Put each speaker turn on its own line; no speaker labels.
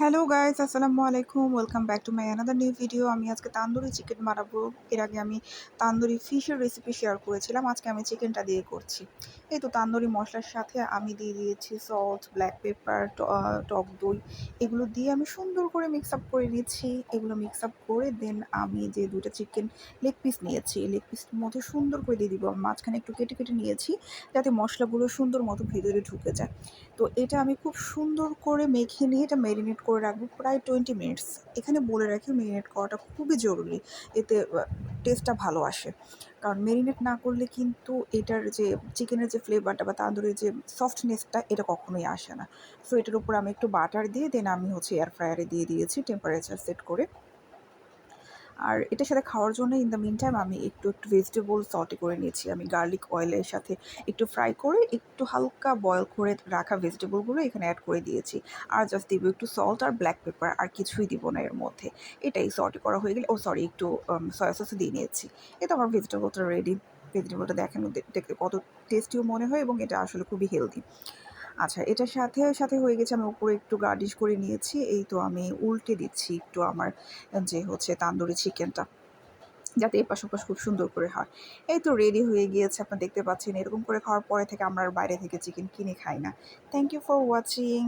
Hello guys, আসসালামু আলাইকুম। Welcome back to my another new video. আমি আজকে তান্দুরি চিকেন বানাবো। এর আগে আমি তান্দুরি ফিশের রেসিপি শেয়ার করেছিলাম। আজকে আমি চিকেনটা দিয়ে করছি। এই তো তান্দুরি মশলার সাথে আমি দিয়ে দিয়েছি সল্ট, ব্ল্যাক পেপার, টক দই। এগুলো দিয়ে আমি সুন্দর করে মিক্স আপ করে নিচ্ছি। এগুলো মিক্স আপ করে দেন আমি যে ২টা চিকেন লেগ পিস নিয়েছি, লেগ পিসের মধ্যে সুন্দর করে দিয়ে দিব। মাঝখানে একটু কেটে কেটে নিয়েছি যাতে মশলাগুলো সুন্দর মতো ভিতরে ঢুকে যায়। তো এটা আমি খুব সুন্দর করে মেখে নিয়ে এটা মেরিনেট করে রাখবো প্রায় 20 মিনিটস। এখানে বলে রাখি মেরিনেট করাটা খুবই জরুরি। এতে টেস্টটা ভালো আসে। কারণ মেরিনেট না করলে কিন্তু এটার যে চিকেনের যে ফ্লেভারটা বা তান্দুরির যে সফটনেসটা এটা কখনোই আসে না। সো এটার উপর আমি একটু বাটার দিয়ে দেন আমি এয়ার ফ্রায়ারে দিয়ে দিয়েছি টেম্পারেচার সেট করে। আর এটার সাথে খাওয়ার জন্য ইন দ্য মিন টাইম আমি একটু ভেজিটেবল সটে করে নিয়েছি। আমি গার্লিক অয়েলের সাথে একটু ফ্রাই করে একটু হালকা বয়েল করে রাখা ভেজিটেবলগুলো এখানে অ্যাড করে দিয়েছি। আর জাস্ট দিব একটু সল্ট আর ব্ল্যাক পেপার, আর কিছুই দিব না এর মধ্যে। এটাই সটে করা হয়ে গেলে সরি একটু সয়া সসও দিয়ে নিয়েছি। এটা আমার ভেজিটেবলটা রেডি। ভেজিটেবলটা দেখেন দেখতে কত টেস্টিও মনে হয় এবং এটা আসলে খুবই হেলদি। আচ্ছা, এটার সাথে হয়ে গেছে আমি উপরে একটু গার্নিশ করে নিয়েছি। এই তো আমি উল্টে দিচ্ছি একটু আমার যে তান্দুরি চিকেনটা, যাতে এপাশ ওপাশ খুব সুন্দর করে হয়। এই তো রেডি হয়ে গিয়েছে, আপনারা দেখতে পাচ্ছেন। এরকম করে খাওয়ার পরে থেকে আমরা আর বাইরে থেকে চিকেন কিনে খাই না। Thank you for watching.